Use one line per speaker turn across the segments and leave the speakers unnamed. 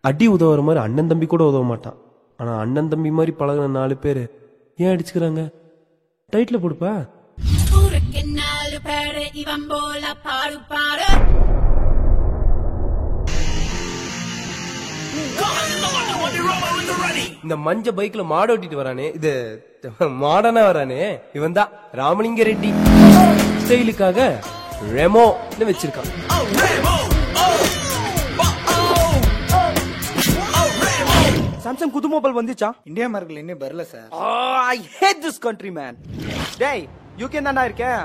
அடி உதவுற மாதிரி அண்ணன் தம்பி கூட உதவ மாட்டான். ஆனா அண்ணன் தம்பி மாதிரி பழகின 4 பேரு ஏன் அடிச்சுக்கிறாங்க? டைட்டில் போடுப்பா. இந்த மஞ்ச பைக்ல மாடு ஓட்டிட்டு வரானே, இது மாடனா வரானே, இவன் தான் ராமலிங்க ரெட்டி. ஸ்டைலுக்காக ரெமோன்னு வச்சிருக்கான்.
சாம்சங் புது மொபைல் வந்துச்சா?
இந்தியா மார்க்கெட்ல இன்னும் வரல sir.
I hate this country man. டேய் யூகே தான்டா இருக்கேன்.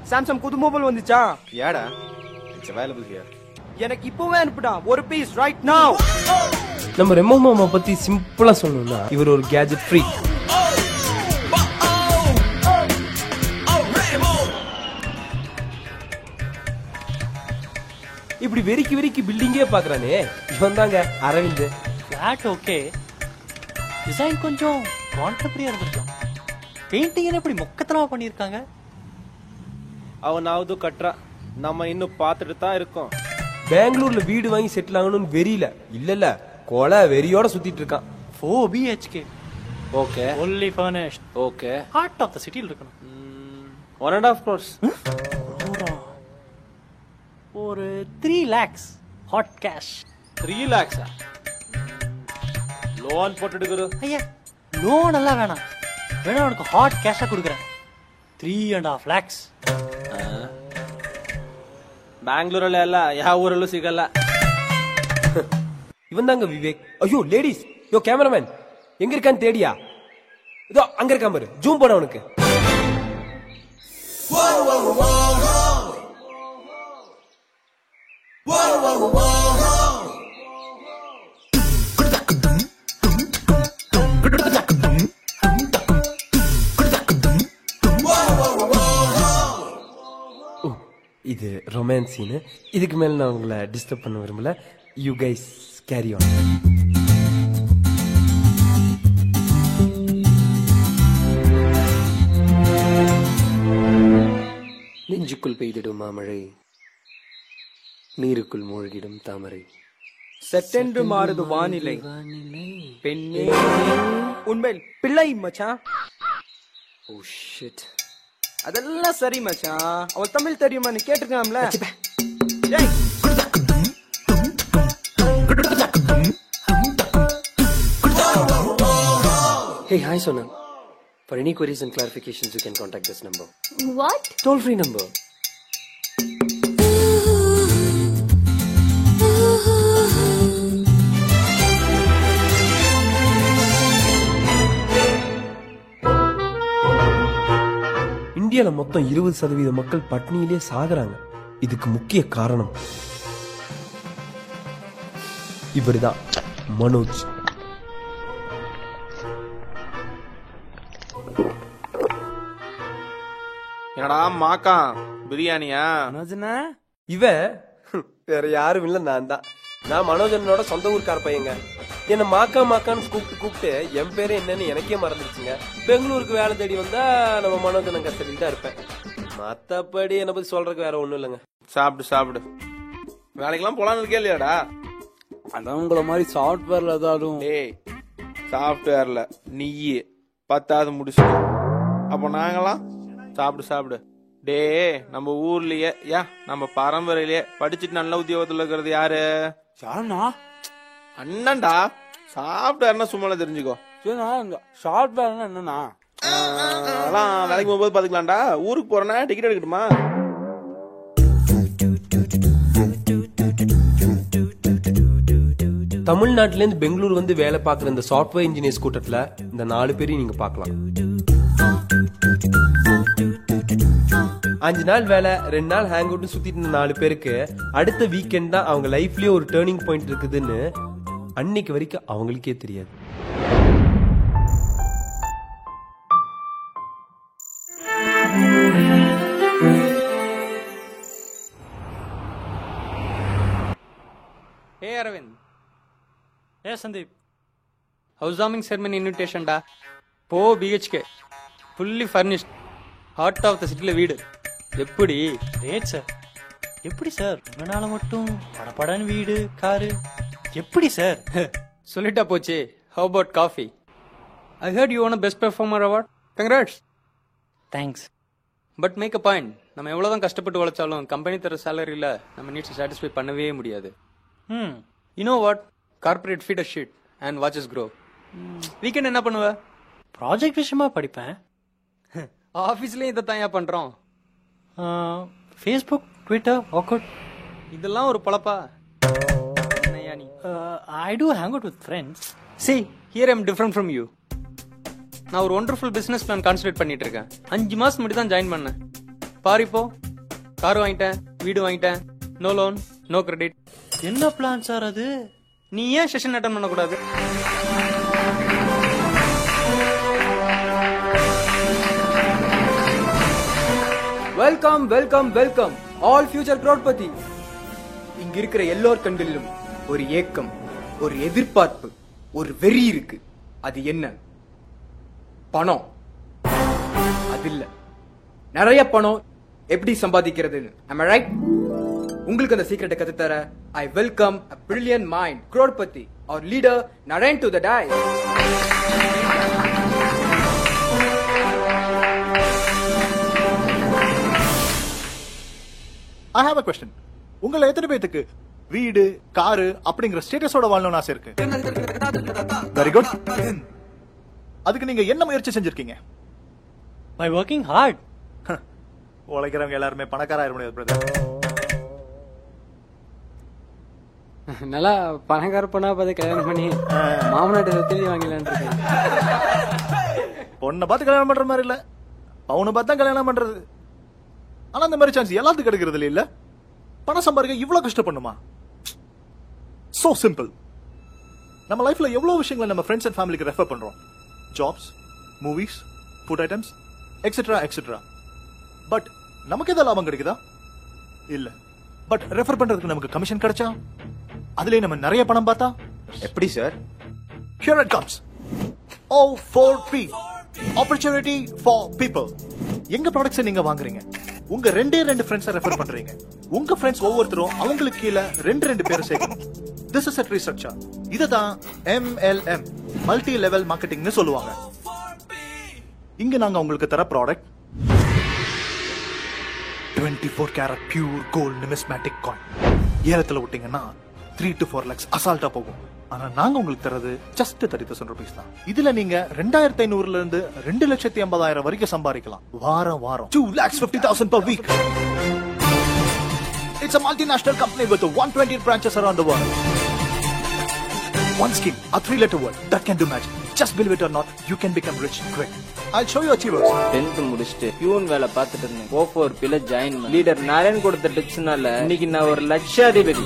சாம்சங் புது மொபைல் வந்துச்சா?
யாடா? It's available here.
எனக்கு இப்பவே அனுப்புடா ஒரு பீஸ் ரைட் நவ.
நம்ம ரெமோ மாமா பத்தி சிம்பிளா சொல்லணும்னா இவர் ஒரு கேஜெட் ஃப்ரீ. இப்படி வெறிக்கி வெறிக்கி பில்டிங்கே பாக்குறானே, இவன் தாங்க அரவிந்த்.
ஃபிளாட் ஓகே, டிசைன் கொஞ்சம் கான்டெம்பரரியா இருந்திருக்கலாம். பெயிண்டிங் என்ன இப்படி மொக்கத்தனமா பண்ணிருக்காங்க?
அவனாவது கட்டுறா, நம்ம இன்னும் பார்த்துட்டு தான் இருக்கோம்.
பெங்களூர்ல வீடு வாங்கி செட்டில் ஆகணும்னு வெறியில இல்ல கொலை வெறியோட சுத்திட்டு இருக்கான்.
4 BHK
okay,
fully furnished.
Okay,
heart of the சிட்டில இருக்கணும்.
1.5 crores.
ஒரு 3 lakhs hot cash.
3 lakhs loan போட்டு எடுக்குற.
ஐயா லோன் எல்லாம் வேணாம், வேணா உனக்கு ஹாட் கேஷா கொடுக்குறேன். 3.5 lakhs.
பெங்களூர்ல ಎಲ್ಲ ಯಾವ ಊರಲ್ಲೂ ಸಿಗಲ್ಲ.
இவன் தாங்க விவேக். ஐயோ லேடிஸ், யோ கேமராமேன் எங்க இருக்கான்னு தேடியா? இதோ அங்க இருக்கான் பாரு, ஜூம் போட அவனுக்கு. இது ரொமான்ஸ் சீனு. இதுக்கு மேல நான் உங்களை டிஸ்டர்ப் பண்ண விரும்பல. You guys carry on. நெஞ்சுக்குள் பெய்திடும் மாமழை, நீருக்குள் மூழ்கிடும் தாமரை.
செட்டென்று மாறுது வானிலை, பெண்ணே உண்மையில் பிள்ளை மச்சான்.
Oh shit.
அதெல்லாம் சரி மச்சான், அவள் தமிழ் தெரியுமா நீ கேட்டுக்கலாம்ல.
Hey, hi Sonam. For any queries and clarifications, you can contact this number.
What?
Toll-free number. இந்தியால மொத்தம் 20% மக்கள் பட்னியிலே சாகுறாங்க. இதுக்கு முக்கிய காரணம் இவர்தான், மனோஜ்.
என்னடா மாக்கா பிரியாணியா?
இவன் வேற யாரும் இல்ல, நான் தான். நான் மனோஜனோட சொந்த ஊர்க்கார பையங்க. என்ன மாக்கா மாக்கான்னு கூப்பிட்டு என் பேரு என்னன்னு எனக்கே மறந்துருச்சுங்க. பெங்களூருக்கு வேலை தேடி வந்தா நம்ம மனோஜன் கஸ்டடியில் தான் இருப்பேன். மத்தபடி என்ன பத்தி சொல்றதுக்கு வேற ஒண்ணும் இல்லைங்க.
சாப்பிடு சாப்பிடு. வேலைக்கெல்லாம் போலான்னு இருக்கே இல்லையாடா?
அதான் உங்கள மாதிரி சாஃப்ட்வேர்ல ஏதாலும்.
ஏய், சாஃப்ட்வேர்ல நீ 10வது முடிச்சுட்டு, அப்ப நாங்களாம் சாப்பிடு சாப்பிடு. டே, நம்ம ஊர்லயே நம்ம பரம்பரையிலேயே படிச்சுட்டு நல்ல உத்தியோகத்துல இருக்கிறது யாரு?
யாருண்ணா?
அண்ணன்டா. சாஃப்ட்வேர்னா சும்மா தெரிஞ்சுக்கோ.
சாஃப்ட்வேர்னா என்னன்னா?
அதெல்லாம் வேலைக்கு போகும்போது பாத்துக்கலாம்டா. ஊருக்கு போறேன்னா டிக்கெட் எடுக்கட்டுமா?
தமிழ்நாட்டுல இருந்து பெங்களூர் வந்து வேலை பார்க்குற இந்த சாஃப்ட்வேர் இன்ஜினியர்ஸ் கூட்டத்துல இந்த 4 பேரையும் நீங்க பார்க்கலாம். 5 நாள் வேலை 2 நாள் ஹேங் அவுட் சுத்திட்டு இருந்த 4 பேருக்கு அடுத்த வீக்கெண்ட் தான் அவங்க லைஃப்லயே ஒரு டேர்னிங் பாயிண்ட் இருக்குதுன்னு அன்னைக்கு வரைக்கும் அவங்களுக்கே தெரியாது.
Hey Arvind.
Hey Sandeep.
Housewarming ceremony invitation da. Po BHK. Fully furnished. Heart of the city வீடு. எப்படி?
Great sir. எப்படி சார் உங்களால மட்டும் படபடன்னு வீடு காரு எப்படி சார்?
சொல்லிட்டா போச்சு. How about coffee? I heard you won a best performer award. Congrats.
Thanks.
But make a point. நம்ம எவ்வளவுதான் கஷ்டப்பட்டு உழைச்சாலும் கம்பெனி தர சாலரியில நம்ம நீட்ஸ் சாட்டிஸ்ஃபை பண்ணவே முடியாது. You know what? Corporate feed a shit and watches grow. Weekend என்ன பண்ணுவ?
Project விஷயமா படிப்பேன்.
ஆபீஸ்லயே இத தான் பண்றோம்.
ஃபேஸ்புக் ட்விட்டர் ஆக்கவுட்
இதெல்லாம் ஒரு பொழப்பா? என்னையா நீ?
I do hang out with friends.
See, here I'm different from you. நான் ஒரு ஒண்டர்ஃபுல் பிசினஸ் பிளான் கான்சென்ட்ரேட் பண்ணிட்டு இருக்கேன். 5 மாசம் முன்னாடி தான் ஜாயின் பண்ணேன். பாரு இப்போ கார் வாங்கிட்டேன், வீடு வாங்கிட்டேன், நோ லோன், நோ கிரெடிட்.
என்ன பிளான் சார் அது?
நீ ஏன் செஷன் அட்டெண்ட் பண்ண கூடாது?
Welcome welcome welcome all future crowdpati. இங்க இருக்கிற எல்லோர் கண்களிலும் ஒரு ஏக்கம், ஒரு எதிர்பார்ப்பு, ஒரு வெறி இருக்கு. அது என்ன? பணம். அது இல்ல, நிறைய பணம் எப்படி சம்பாதிக்கிறதுன்னு. am I right? உங்களுக்கு அந்த சீக்ரெட்டை கத்து தர I welcome a brilliant mind crowdpati, our leader Naren to the die.
I have a question. உங்கள எத்தனை பேத்துக்கு வீடு காரு அப்படிங்கிற ஸ்டேட்டஸோட வாழணும்னு ஆசை இருக்கு? Very good. அதுக்கு நீங்க என்ன முயற்சி செஞ்சிருக்கீங்க?
By working hard.
உழைக்கிறவங்க எல்லாருமே பணக்காரா இருக்க முடியாது பிரதர்.
நல்லா பணக்கார பொண்ணா பார்த்து கல்யாணம் பண்ணி மாமனாட்ட சொத்தி வாங்கலான்னு இருக்கேன்.
பொண்ணை பார்த்து கல்யாணம் பண்ற மாதிரி இல்ல, பவுனை பார்த்து தான் கல்யாணம் பண்றது. ஆனா அந்த மாதிரி சான்ஸ் எல்லாத்துக்கும் கிடைக்கிறது இல்ல. பணம் சம்பாதிக்க இவ்வளவு கஷ்டப்படணுமா? So simple. நம்ம லைஃப்ல எவ்வளவு விஷயங்களை நம்ம ஃப்ரெண்ட்ஸ் அண்ட் ஃபேமிலிக்கு ரெஃபர் பண்றோம். Jobs, movies, food items, etcetera etcetera. But நமக்கு எதாவது லாபம் கிடைக்குதா? இல்ல. பட் ரெஃபர் பண்றதுக்கு நமக்கு கமிஷன் கிடைச்சா, அதுலயே நம்ம நிறைய பணம் பார்த்தா
எப்படி sir?
Here it comes. O4P. Opportunity for people. எங்க ப்ராடக்ட்ஸ் நீங்க வாங்குறீங்க, உங்க 2 ஃப்ரெண்ட்ஸ் ரெஃபர் பண்றீங்க. உங்க ஃப்ரெண்ட்ஸ் ஒவ்வொருத்தரும் அவங்களுக்கு கீழ 2 பேர் சேர்க்கணும். This is a tree structure. இததான் MLM, மல்டி லெவல் மார்க்கெட்டிங்னு சொல்லுவாங்க. இங்க நாங்க உங்களுக்கு தர product 24 karat pure gold numismatic coin. ஏலத்துல விட்டீங்கன்னா 3 to 4 lakhs அசால்ட்டா போகும். ஆனா நாங்க உங்களுக்கு தரது just 30,000 rupees தான். இதுல நீங்க 2,500ல இருந்து 2,50,000 வரைக்கும் சம்பாதிக்கலாம். வாரம் 2,50,000 per week. It's a multinational company with 120 branches around the world. One scheme, a 3-letter word that can do magic. Just believe it or not, you can become rich quick. I'll show you achievers.
10th முடிச்சிட்டு peon வேலை பார்த்துட்டு இருந்தேன். O4Pல join பண்ண leader Narayan கொடுத்த டிப்ஸ்னால இன்னைக்கு நான் ஒரு லட்சாதிபதி.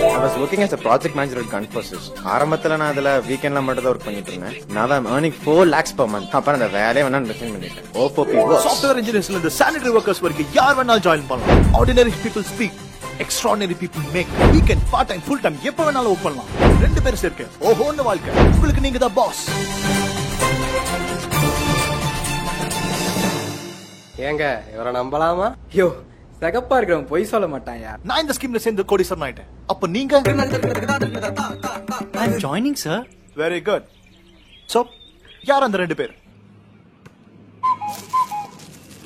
I was working as a project manager at Gunforces. ஆரம்பத்துல நான் அதுல வீக்கெண்ட்ல மட்டும் தான் ஒர்க் பண்ணிட்டு இருந்தேன். Now I'm earning 4 lakhs per month. அப்புறம் அந்த வேலையை வேணாம் ரிசைன் பண்ணிட்டேன். O4P works.
Software engineersல இருந்து sanitary workers வரைக்கும் யார் வேணாலும் ஜாயின் பண்ணலாம். Ordinary people speak, extraordinary people make. Weekend, part time, full time எப்ப வேணாலும் ஒர்க் பண்ணலாம். 2 பேர் சேர்க்க ஓஹோன்னு வாழ்க்கை. உங்களுக்கு நீங்க தான் பாஸ்.
ஏங்க இவரை நம்பலாமா?
யோ, சகப்பா இருக்கிறவன் பொய் சொல்ல மாட்டான் யார்.
நான் இந்த ஸ்கீம்ல சேர்ந்து கோடீஸ்வரன் ஆயிட்டேன். அப்ப நீங்க?
I'm joining sir.
Very good. So, யார் அந்த 2 பேர்?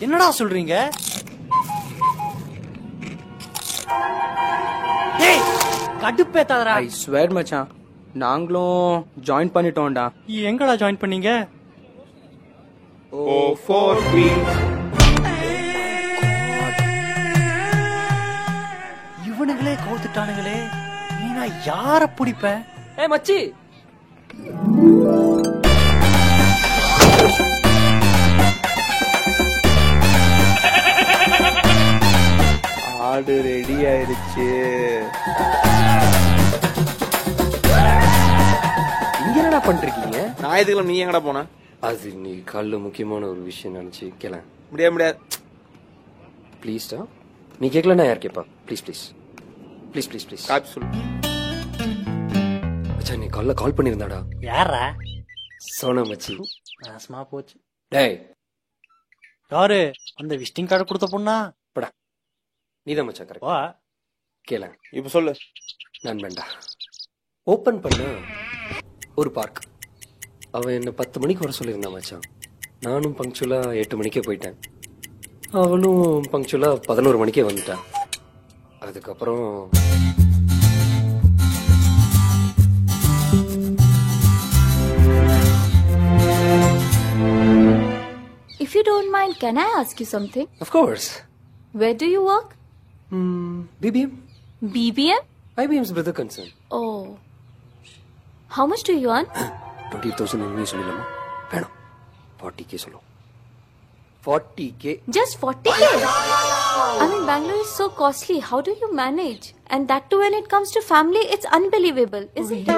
என்னடா சொல்றீங்க? ஏய் கடுப்பேத்தாதடா.
ஐ ஸ்வேர் மச்சான், நாங்களும் ஜாயின் பண்ணிட்டோம்டா.
எங்கடா ஜாயின் பண்ணீங்க?
O4P.
இவனுங்களே கோத்துட்டானுங்களே. நீ நான் யார பிடிப்பேன்?
ஏய் மச்சி,
ஆடு ரெடி ஆயிருச்சு.
இங்க என்னடா பண்றீங்க?
ஞாயிற்றுக்கிழமை நீ எங்கடா போன?
அது நீ காலைல முக்கியமான ஒரு விஷயம் நினைச்சு கேள.
முடியாது.
ப்ளீஸ்டா, நீ கேட்கலன்னா யார் கேட்பா? Please please please please please.
Coffee சொல்லு.
மச்சான், நீ காலைல கால் பண்ணியிருந்தாடா.
யாரா?
சோனா மச்சி.
நாசமா போச்சு.
டேய்,
யாரு? அந்த விசிட்டிங் கார்டு கொடுத்த பொண்ணா?
படா, நீதான் மச்சான். கரெக்ட்.
வா
கேள இப்ப சொல்லு.
நான் வேண்டா. ஓபன் பண்ண ஒரு பார்க். அவன் என்ன 10 மணிக்கு வர சொல்லியிருந்தான் மச்சான். நானும் பங்க்சுவலா 8 மணிக்கே போயிட்டேன். அவனும் பங்க்சுவலா 11 மணிக்கே வந்துட்டான். அதுக்கப்புறம்
If you don't mind, can I ask you something?
of course.
Where do you work?
BBM.
BBM?
IBM's brother concern.
Oh. How much do you earn?
20,000 உண்மையை சொல்லிடலாமா? வேணும், 40K சொல்லும். 40K.
Just 40K? I mean, Bangalore is so costly. How do you manage? And that too, when it comes to family, it's unbelievable, isn't it?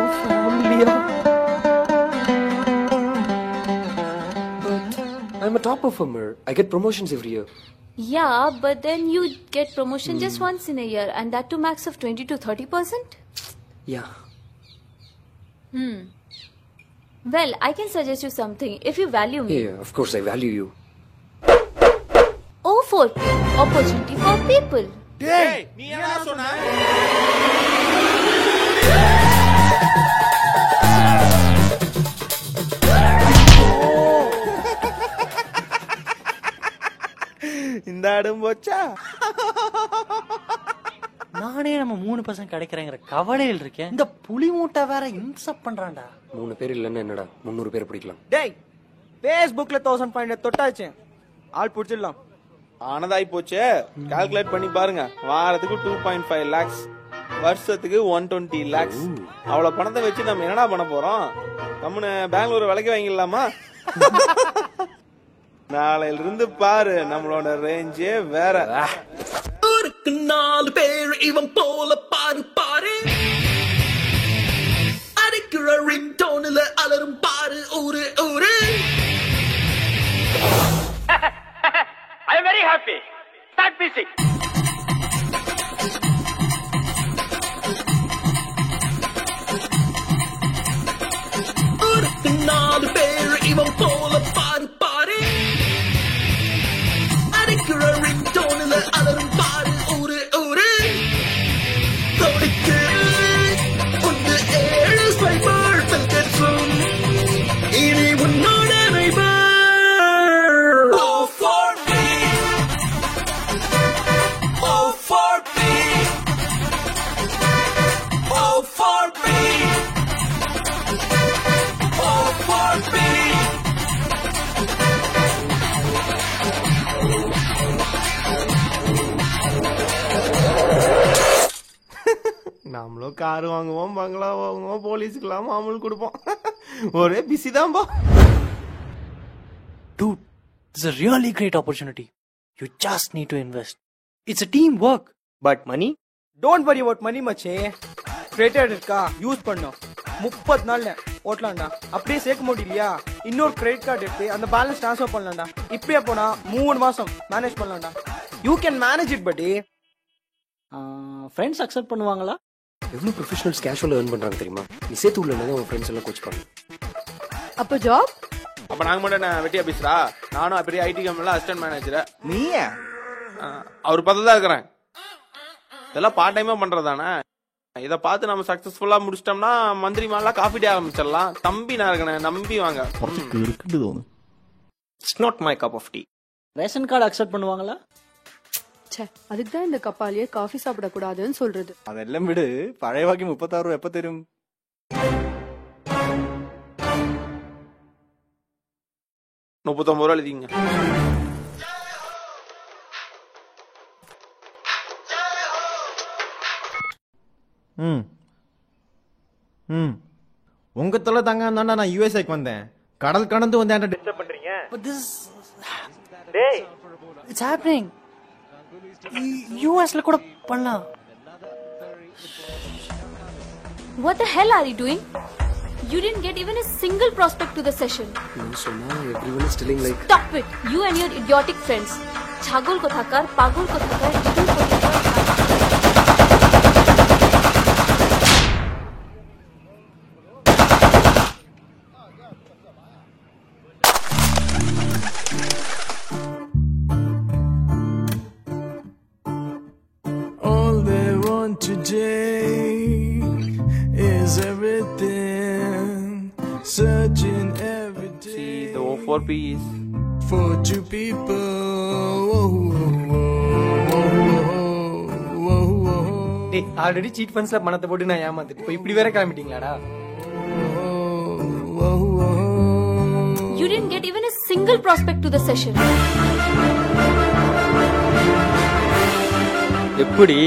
I'm a top performer. I get promotions every year.
Yeah, but then you get promotion just once in a year, and that too max of 20 to 30%?
Yeah.
Well, I can suggest you something if you value me.
Yeah, of course I value you.
O4P, opportunity for people.
டேய், நீ என்ன சொன்ன? இந்த ஆடும் போச்சா?
நானே நம்ம 3% கிடைக்கிறேங்கிற கவலையில் இருக்கேன். இந்த புலி மூட்டை வேற இன்சப் பண்றான்டா.
3 பேர் இல்லைன்னா என்னடா 300 பேர் பிடிக்கலாம்.
டேய், Facebookல 1000 பாயிண்ட் தொட்டாச்சு. ஆள் புடிச்சிடலாம்.
ஆனதாய் போச்சே. கால்குலேட் பண்ணி பாருங்க. வாரத்துக்கு 2.5 lakhs, வருஷத்துக்கு 120 lakhs. அவ்வளவு பணத்தை வச்சு நம்ம என்னடா பண்ண போறோம்? நம்மனு பெங்களூர் விலைக்கு வாங்கிடலாமா? நாளையில இருந்து பாரு, நம்மளோட ரேஞ்சே வேற.
4 பேர் இவன் போல பாரு பாரு, அடிக்கிற ரிங் டோன்ல அலரும் பாரு ஊரு ஊரு.
I am very happy. Start music.
ஊருக்கு 4 பேர் இவன் போல பாரு பாரு, அடிக்கிற ரிங் டோன்ல அலரும் பாரு ஊரு ஊரு. தொடிக்கு உண்டு 7 ஸ்வைபர் பெல்கெட்ஸும் இனி உன்னோட நைபர்.
நம்மளும் கார் வாங்குவோம், பங்களா வாங்குவோம், போலீஸுக்கெல்லாம் மாமூல் கொடுப்போம். ஒரே பிஸி தான் போ.
Dude, this is a really great opportunity. You just need to invest. It's a team work.
But money? Don't worry about money மச்சே. கிரெடிட் இருக்கா, யூஸ் பண்ணோம். 30 நாள்ல ஓட்டலாம்டா. அப்படியே சேர்க்க முடியலையா, இன்னொரு கிரெடிட் கார்டு எடுத்து அந்த பேலன்ஸ் ட்ரான்ஸ்ஃபர் பண்ணலாம்டா. இப்படியே போனா 3 மாசம் மேனேஜ் பண்ணலாம்டா. You can manage it buddy.
Friends accept பண்ணுவாங்களா?
எவ்வளவு ப்ரொஃபஷனல்ஸ் கேஷுவலா earn பண்றாங்க தெரியுமா? நீ சேர்த்து உள்ள உன் ஃப்ரெண்ட்ஸ் எல்லாம் கோச் பண்ணு.
அப்ப ஜாப்?
அப்ப நாங்க மட்டும் என்ன வெட்டியா பேசுறா? நானும் பெரிய ஐடி கம்பெனில அசிஸ்டன்ட் மேனேஜர்.
நீ
அவர் பததான் இருக்கிறேன். இதெல்லாம் பார்ட் டைமா பண்றதானே. இத பார்த்து நம்ம சக்சஸ்ஃபுல்லா முடிச்சிட்டோம்னா மந்திரி மாலா காஃபி டே ஆரம்பிச்சிடலாம். தம்பி நான் இருக்கேன், நம்பி வாங்க.
It's not my cup of tea.
Ration card accept பண்ணுவாங்களா?
அதுக்கு தான் இந்த கப்பாலேயே காஃபி சாப்பிடக்கூடாதுன்னு சொல்றது.
அதெல்லாம் விடு, பழைய வாக்கி 36 ரூபா எப்ப தெரியும்?
39 ரூபா எழுதிங்க.
உங்க தொலை தாங்க இருந்தாண்டா நான் யூஎஸ்ஐக்கு வந்தேன். கடல் கடந்து வந்து என்ன டிஸ்டர்ப் பண்றீங்க?
But this டேய் it's happening. யூஎஸ்ல கூட பண்ணலாம்.
What the hell are you doing? You didn't get even a single prospect to the session.
Everyone is telling like.
Stop it! You and your idiotic friends. Chagol ko thakar, pagol ko thakar, idul ko thakar.
All they want today is everything, searching every day.
See the O4P is
for two people.
டேய் already seat ஃபண்ட்ஸ்ல பணத்தை போட்டு நான் ஏமாத்திட்டு இப்போ இப்படி வேற கிளம்பிட்டீங்களாடா?
You didn't get even a single prospect to the session.
எப்படி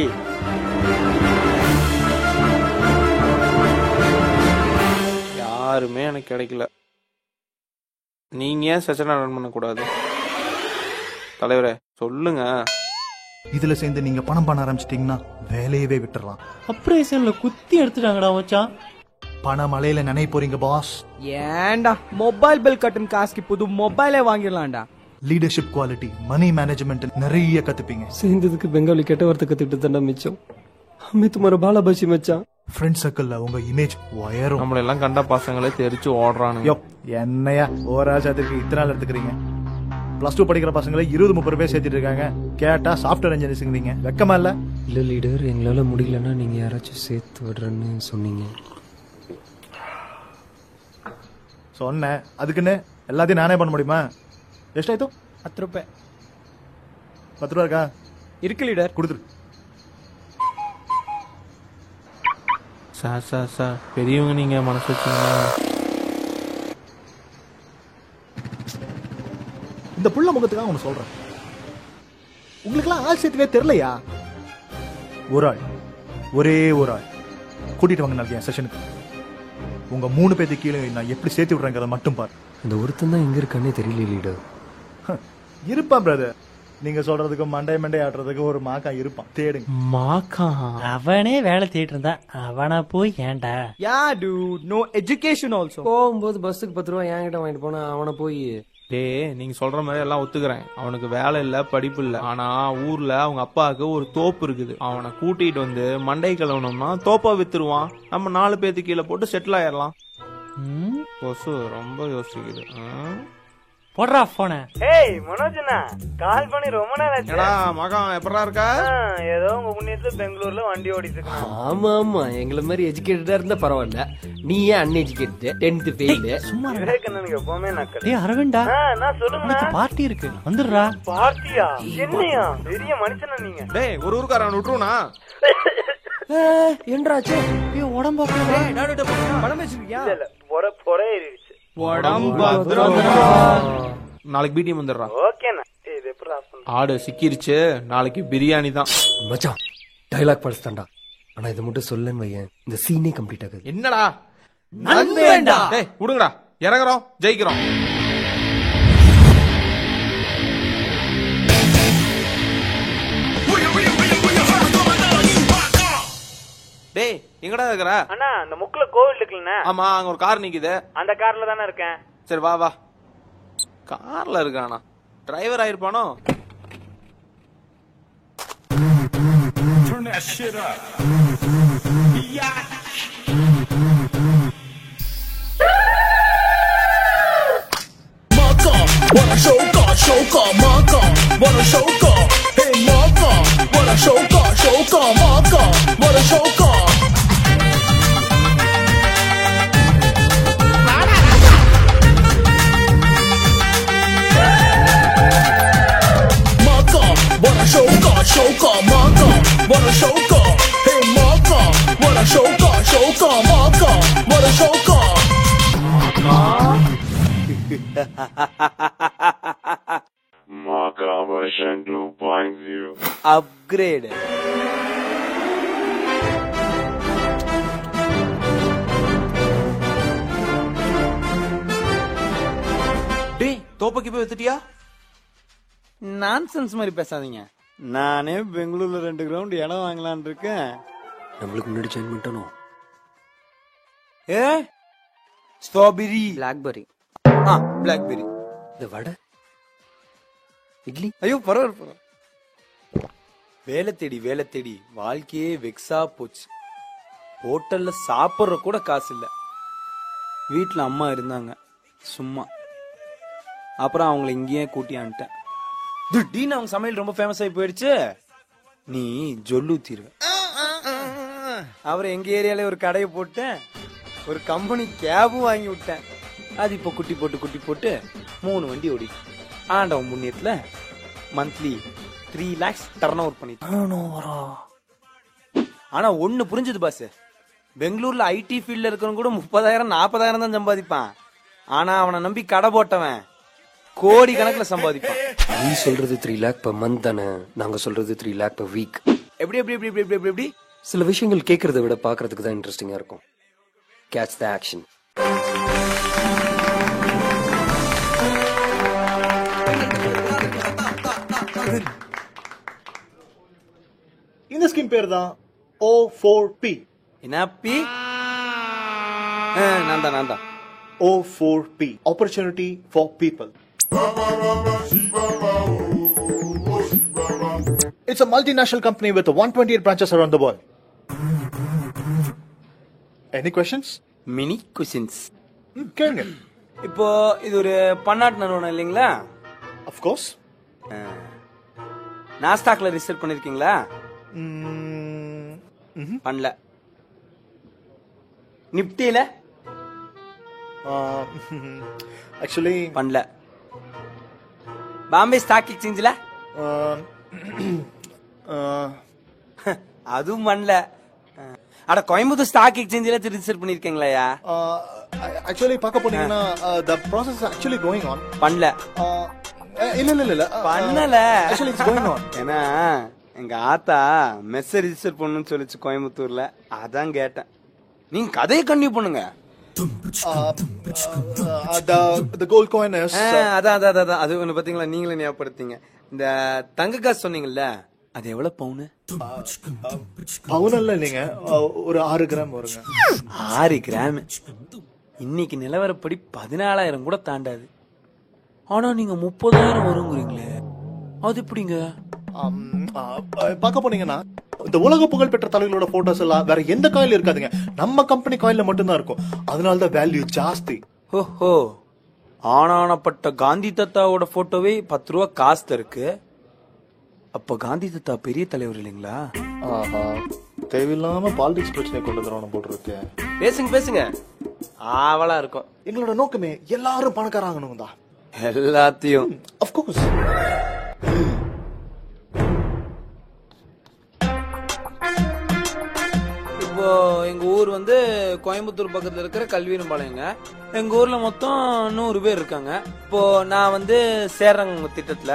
யாருமே எனக்கு கிடைக்கல. நீங்க ஏன் செஷன் அட்டன் பண்ண கூடாது? தலைவரே சொல்லுங்க.
இதுல சேர்ந்து நீங்க பணம் பண்ண ஆரம்பிச்சிட்டீங்கன்னா வேலையவே விட்டுறலாம்.
அப்ரேஷன்ல குத்தி எடுத்துட்டாங்கடா மச்சான்.
பண மலையில நினைய போறீங்க பாஸ்.
ஏன்டா மொபைல் பில் கட்டும் காசுக்கு புது மொபைலே வாங்கிடலாம்டா.
லீடர்ஷிப் குவாலிட்டி, மணி மேனேஜ்மெண்ட் நிறைய கத்துப்பீங்க.
சேர்ந்ததுக்கு பெங்காலி கெட்ட வார்த்தை கத்துக்கிட்டு தாண்டா மிச்சம். हमें तुम्हारा बाला बची मचान.
ஃப்ரெண்ட் சர்க்கிள்ல உங்க இமேஜ் வயரும்.
நம்மள எல்லாம் கண்ட பசங்களே தெரிச்சு ஓடுறானுங்க.
யோ என்னையா ஓரா சேர்த்துக்கு இத்தனை நாள் எடுத்துக்கிறீங்க? +2 படிக்கிற பசங்களே 20-30 பேர் சேர்த்துட்டு இருக்காங்க. கேட்டா சாஃப்ட்வேர் இன்ஜினியரிங். வெக்கமா இல்ல?
இல்ல லீடர், எங்களால முடியலன்னா நீங்க யாராச்சும் சேர்த்து விடுறேன்னு சொன்னீங்க.
சொன்னேன். அதுக்குன்னு எல்லாத்தையும் நானே பண்ண முடியுமா? எಷ್ಟಾಯ್ತು?
10 ரூபாய்.
10 ரூபா இருக்கா?
இருக்கு லீடர்.
கொடுத்துரு.
சார் பெரியவங்க நீங்க மனசு வச்சீங்களா?
இந்த புள்ள முகத்துக்காக ஒண்ணு சொல்றேன். உங்களுக்கெல்லாம் ஆள் சேர்த்துவே தெரியலையா? ஒரு ஆள், ஒரே ஒரு ஆள் கூட்டிட்டு வாங்க நாளைக்கு செஷனுக்கு. உங்க 3 பேருக்கு கீழே நான் எப்படி சேர்த்து விடுறேங்கிறத மட்டும் பாரு.
இந்த ஒருத்தன் தான் எங்க இருக்கானே தெரியல லீடர்.
இருப்பான் பிரதர். நீங்க சொல்றதுக்கு மண்டை ஆட்டுறதுக்கு ஒரு மாக்கா இருப்பான். தேடுங்க.
மாக்கா?
அவனே வேலை தேடிட்டு இருந்தா அவனா போய் ஏன்டா?
யா டூட், நோ எஜுகேஷன் ஆல்சோ.
போகும்போது பஸ்ஸுக்கு 10 ரூபா என்கிட்ட வாங்கிட்டு போனா அவனை போய்.
டேய் நீங்க சொல்ற மாதிரி எல்லாம் ஒத்துக்கிறேன். அவனுக்கு வேலை இல்ல, படிப்பு இல்ல. ஆனா ஊர்ல அவங்க அப்பாவுக்கு ஒரு தோப்பு இருக்குது. அவனை கூட்டிட்டு வந்து மண்டை கலவனம்னா தோப்பா வித்துருவான். நம்ம 4 பேருக்கு கீழே போட்டு செட்டில் ஆயிடலாம். கொசு ரொம்ப யோசிக்குது.
போடுறா போன.
ஏய் மனோஜ்னா, கால் பண்ணி ரொம்ப நேரம் ஆச்சு.
ஏடா மகன் எப்பறா இருக்கா?
ஏதோ உங்க புண்ணியத்துல பெங்களூர்ல வண்டி ஓடிட்டு இருக்கான்.
ஆமா எங்கள மாதிரி எஜுகேட்டடா இருந்தா பரவாயில்ல. நீ ஏன் அன்எஜுகேட்டட்? 10th fail.
சும்மா
விவேகானந்தனுக்கு எப்பவுமே நக்கல்.
டேய் அரவிந்தா,
நான் சொல்லுங்க.
பார்ட்டி இருக்கு வந்துடுறா.
பார்ட்டியா? என்னையா? பெரிய மனுஷனா நீங்க?
டேய் ஒரு ஊர்க்காரன் விட்டுருனா?
என்னடாச்சு?
ஏய் உடம்பு
பணம் வச்சிருக்கியா?
இல்ல பொற ஏறிடுச்சு.
நாளைக்கு பிடிஎம் வந்துடுறா.
ஓகேண்ணா. இது எப்படி ஆஃப் பண்ண?
ஆடு சிக்கிருச்சு. நாளைக்கு பிரியாணி தான்.
மச்சான் டயலாக் படிச்சுட்டான்டா. ஆனா இதை மட்டும் சொல்லுன்னு வையேன், இந்த சீனே கம்ப்ளீட் ஆகுது.
என்னடா நண்பேண்டா? டேய் விடுங்கடா, இறங்குறோம், ஜெயிக்கிறோம். டேய் எங்கடா இருக்கற?
அண்ணா அந்த முக்குல கோவில் இருக்குல்ல.
ஆமா அங்க ஒரு கார் நிக்குது.
அந்த கார்ல தானே இருக்கேன்.
சரி வா வா. கார்ல இருக்கானா? Driver ஆயிருப்பானோ?
Turn that shit up. Wanna show God, Marka. Wanna show God, hey Marka. Wanna show God, Marka. Wanna show God. Marka. Wanna show God, Marka. Wanna show God, hey Marka. Wanna show God, Marka. Wanna show God.
Marka version 2.0
upgrade.
தோப்பைக்கு போய் வித்துட்டியா?
Nonsense மாதிரி பேசாதீங்க. நானே பெங்களூர்ல 2 ground இடம் வாங்கலான் இருக்கேன்.
நம்மளுக்கு முன்னாடி join பண்ணிட்டோம்.
Strawberry,
blackberry,
blackberry.
இந்த வடை இட்லி.
ஐயோ பரவாயில்ல. வேலை தேடி வாழ்க்கையே வெக்ஸா போச்சு. ஹோட்டல்ல சாப்பிட்ற கூட காசு இல்ல. வீட்டுல அம்மா இருந்தாங்க சும்மா. அப்புறம் அவங்கள இங்கேயே கூட்டியான்ட்டேன். திடீர்னு அவங்க சமையல் ரொம்ப ஃபேமஸ் ஆகி போயிடுச்சு. நீ ஜொல்லு தீர்வ. அப்புறம் எங்க ஏரியால ஒரு கடையை போட்டேன். ஒரு கம்பெனி கேபும் வாங்கி விட்டேன். அது இப்ப குட்டி போட்டு 3 வண்டி ஓடி. ஆண்டவன் புண்ணியத்துல மந்த்லி 3 lakhs டர்ன் ஓவர் பண்ணிட்டு. ஆனா ஒண்ணு புரிஞ்சது பாஸ், பெங்களூர்ல ஐடி ஃபீல்ட்ல இருக்கிறவங்க கூட 30,000 40,000 தான் சம்பாதிப்பான். ஆனா அவனை நம்பி கடை போட்டவன் கோடி கணக்குல சம்பாதிப்பான்.
நீ சொல்றது 3 lakh per month தானே, நாங்க சொல்றது 3 lakh per week.
எப்படி எப்படி எப்படி எப்படி எப்படி எப்படி
சில விஷயங்கள் கேட்கறத விட பாக்குறதுக்கு தான் இன்ட்ரெஸ்டிங்கா இருக்கும். Catch the action.
இந்த ஸ்கீம் பேர் தான் O4P.
என்ன பி? நான் தான்
O4P, Opportunity for People. It's a multinational company with 128 branches around the world. Any questions?
Mini Cushing's
கேளுங்க.
இப்போ இது ஒரு பன்னாட்டு நிறுவனம் இல்லைங்களா?
Of course.
நாஸ்டாக்ல ரிஜிஸ்டர் பண்ணிருக்கீங்களா? பண்ணல. நிப்டில
ஆக்சுவலி
பண்ணல. பாம்பே ஸ்டாக் எக்ஸ்சேஞ்சில அதுவும் பண்ணல. அட கோயம்புத்தூர் ஸ்டாக் எக்ஸ்சேஞ்சில ரிஜிஸ்டர் பண்ணிருக்கீங்களா?
ஆக்சுவலி பார்க்க போனீங்கன்னா the process is actually going on.
பண்ணல.
இல்ல
பண்ணல.
actually it's going on.
ஏன்னா எங்க ஆத்தா மெஸ் ரிஜிஸ்டர் பண்ணணும்னு சொல்லிச்சு கோயம்புத்தூர்ல. அதான் கேட்டேன். நீங்க கதையை கண்டினியூ பண்ணுங்க.
the gold coin is
அதான் அது ஒண்ணு பாத்தீங்களா? நீங்களே ஞாபகப்படுத்தீங்க. இந்த தங்க காசு சொன்னீங்கல்ல, அது எவ்வளவு பவுனு?
பவுன் இல்லைங்க, ஒரு 6 கிராம் வருங்க.
6 கிராம் இன்னைக்கு நிலவரப்படி 14,000 கூட தாண்டாது. ஆனா நீங்க 30,000 வருங்கிறீங்களே, அது எப்படிங்க?
பார்க்க போனீங்கன்னா இந்த உலக புகழ் பெற்ற தலைவர்களோட போட்டோஸ் எல்லாம் வேற எந்த காயில இருக்காதுங்க, நம்ம கம்பெனி காயில மட்டும்தான் இருக்கும். அதனாலதான் வேல்யூ ஜாஸ்தி.
ஓஹோ, ஆனானப்பட்ட காந்தி தாத்தாவோட போட்டோவே 10 ரூபா காசு இருக்கு. அப்ப காந்தி தாத்தா பெரிய தலைவர் இல்லைங்களா?
தேவையில்லாம பாலிடிக்ஸ் பிரச்சனை கொண்டு வரணும் போட்டுருக்கு.
பேசுங்க ஆவலா இருக்கும்.
எங்களோட நோக்கமே எல்லாரும் பணக்காரங்கணும் தான்.
எல்லாத்தையும்
அஃப்கோர்ஸ்.
இப்போ எங்க ஊர் வந்து கோயம்புத்தூர் பக்கத்துல இருக்கிற கல்வியம்பாளையங்க. எங்க ஊர்ல மொத்தம் 100 பேர் இருக்காங்க. இப்போ நான் வந்து சேர்றேங்க திட்டத்துல.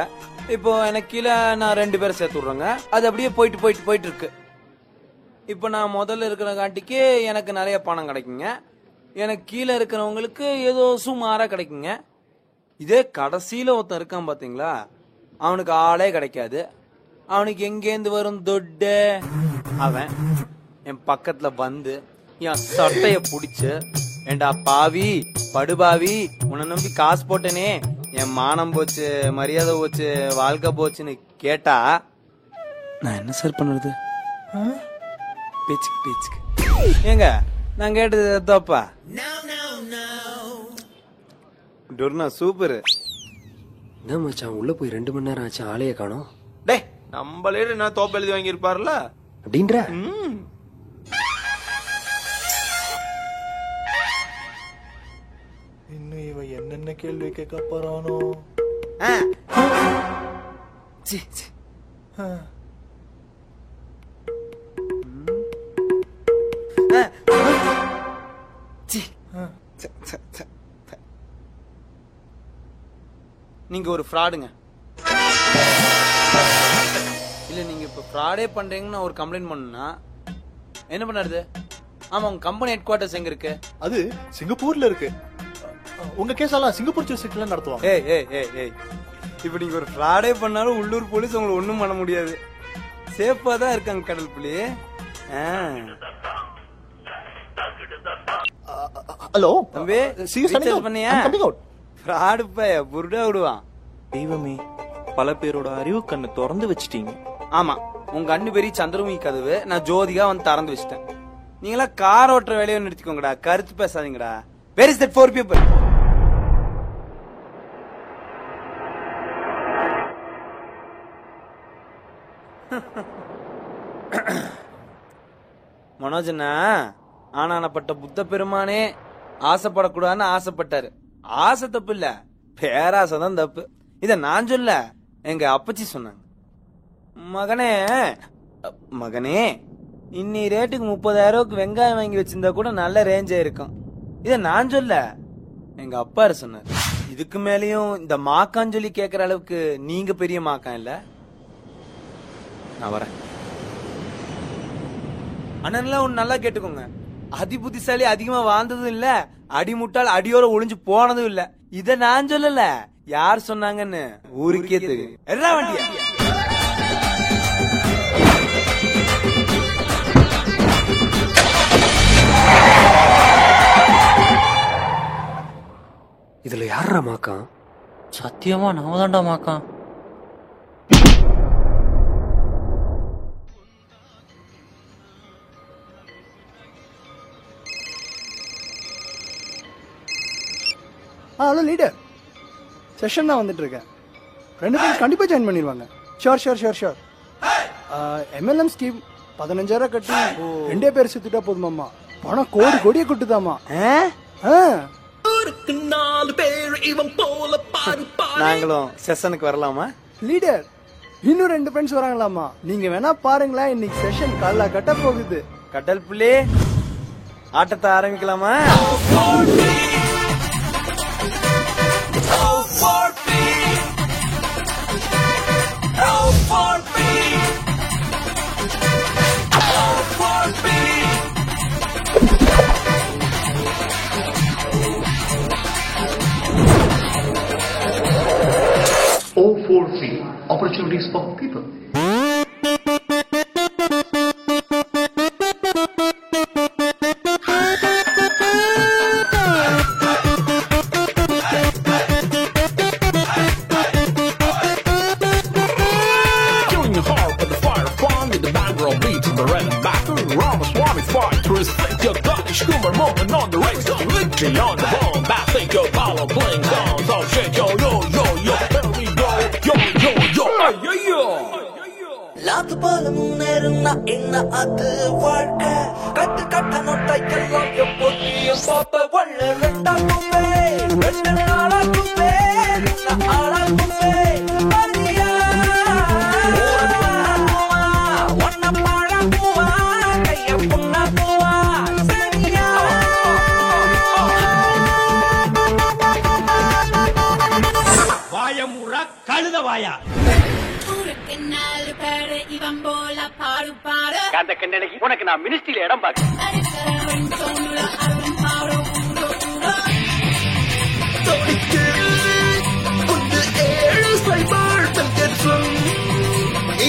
இப்போ எனக்கு கீழே நான் 2 பேரை சேர்த்து விடுறேங்க. அது அப்படியே போயிட்டு இருக்கு. இப்போ நான் முதல்ல இருக்கிற காட்டிக்கு எனக்கு நிறைய பணம் கிடைக்குங்க. எனக்கு கீழே இருக்கிறவங்களுக்கு ஏதோ சுமாரா கிடைக்குங்க. இதே கடைசியில ஒருத்தன் இருக்கான் பாத்தீங்களா, அவனுக்கு ஆளே கிடைக்காது. அவனுக்கு எங்கேந்து வரும் தொட்டு? அவன் என் பக்கத்துல வந்து என் சட்டைய புடிச்சு, ஏண்டா பாவி படுபாவி, உன்னை நம்பி காசு போட்டனே, என் மானம் போச்சு, மரியாதை போச்சு, வாழ்க்கை போச்சுன்னு கேட்டா நான் என்ன சார் பண்ணுறது? பேச்சுக்கு ஏங்க நான் கேட்டது தப்பா? டொர்னா சூப்பர்.
என்ன மச்சான் உள்ள போய் 2 மணி நேரம் ஆச்சு, ஆளைய காணோம்.
டேய், நம்மளே என்ன தோப்பு எழுதி வாங்கி இருப்பாருல
அப்படின்ற.
இன்னும் இவன் என்னென்ன கேள்வி கேட்க போறானோ?
நீங்க ஒரு ஃப்ராடுங்க. இல்ல நீங்க இப்ப ஃப்ராடே பண்றீங்கன்னு ஒரு கம்ப்ளைண்ட் பண்ணுனா என்ன பண்ணாரு? ஆமா, உங்க கம்பெனி ஹெட் குவார்டர்ஸ் எங்க இருக்கு?
அது சிங்கப்பூர்ல இருக்கு. உங்க கேஸ் எல்லாம் சிங்கப்பூர் சிட்டில நடத்துவாங்க.
ஏய் ஏய் ஏய் ஏய் இப்ப நீங்க ஒரு ஃப்ராடே பண்ணாலும் உள்ளூர் போலீஸ் உங்களை ஒண்ணும் பண்ண முடியாது. சேஃபா தான் இருக்காங்க கடல் புலி.
ஹலோ
தம்பி, ரீசார்ஜ் பண்ணியா? ஃப்ராட் பைய புருடா விடுவான்.
தெய்வமே, பல பேரோட அறிவு கண்ணு திறந்து வச்சிட்டீங்க.
ஆமா, உங்க அண்ணு பெரிய சந்திரமுகி கதவு நான் ஜோதிகா வந்து திறந்து வச்சிட்டேன். நீங்களா கார் ஓட்டுற வேலையை நிறுத்திக்கோங்கடா, கருத்து பேசாதீங்கடா. Where is that 4 people? மனோஜனா ஆனானப்பட்ட புத்த பெருமானே ஆசைப்படக்கூடாதுன்னு ஆசைப்பட்டாரு. ஆசை தப்பு இல்ல, பேராசை தான் தப்பு. இத நான் சொல்ல, எங்க அப்பச்சி சொன்னாங்க. மகனே மகனே, இன்னி ரேட்டுக்கு 30,000 வெங்காயம் வாங்கி வச்சிருந்தா கூட நல்ல ரேஞ்சா இருக்கும். இத நான் சொல்ல, எங்க அப்பாரு சொன்னார். இதுக்கு மேலயும் இந்த மாக்கான்னு சொல்லி கேக்குற அளவுக்கு நீங்க பெரிய மாக்கான் இல்ல. நான் வரேன். அண்ணன்லாம் ஒண்ணு நல்லா கேட்டுக்கோங்க, அதி புத்திசாலி அதிகமா வாழ்ந்ததும் இல்ல, அடிமுட்டால் அடியோட ஒளிஞ்சு போனதும் இல்ல. இத நான் சொல்லல, யார் சொன்னாங்கன்னு ஊருக்கே தெரியும். எல்லா வண்டியா
இதுல யாரா மாக்கான்?
சத்தியமா நாம தான்டா மாக்கான்.
ஹலோ லீடர், செஷன் தான் வந்துட்டு இருக்கேன். 2 பேரும் கண்டிப்பா ஜாயின் பண்ணிடுவாங்க. Sure sure sure sure. MLM scheme 15,000 கட்டி 2 பேர் சுத்திட்டா போதுமாமா. பணம் கோடி கோடியை கொட்டுதாமா.
நாங்களும் செஷனுக்கு வரலாமா
லீடர்? இன்னும் 2 ஃப்ரெண்ட்ஸ் வராங்களாமா. நீங்க வேணா பாருங்களேன், இன்னைக்கு செஷன் காலைல கட்ட போகுது.
கடல் புள்ளி, ஆட்டத்தை ஆரம்பிக்கலாமா?
O4C, opportunities for people.
Killing your heart with the fire fun, with the background beat to the red and back. Ramaswamy fight to respect your Danish humor, moving on the race, victory on the bone. Back think your power, blink down, so shake yo yo yo yo. Here we go, yo yo yo, yo yo.
லாத்து போல முன்னேறுனா என்ன அது வாழ்க்கை? கட்டு கட்ட நோட்டைக்கெல்லாம் எப்போதையும் பாப்ப வள்ள ரெண்டாக்குமே, 2 நாளாக்குமே, ஆளாக்குமே. மரியா ஒன்ன பாழாக்குவா, கைய புண்ணாக்குவா, சரியா?
வாயமுறா கழுத வாயா. அந்த கண்ணனைக்கு உனக்கு நான் மினிஸ்ட்ரியில இடம் பார்க்க.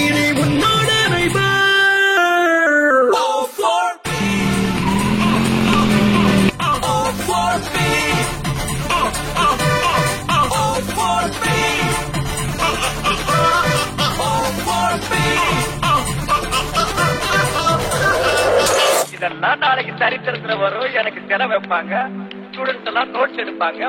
இனி உன்னோட
இதெல்லாம் நாளைக்கு சரித்திரத்துல வரும். எனக்கு செலவு வைப்பாங்க, ஸ்டூடெண்ட்ஸ் எல்லாம் நோட்ஸ் எடுப்பாங்க,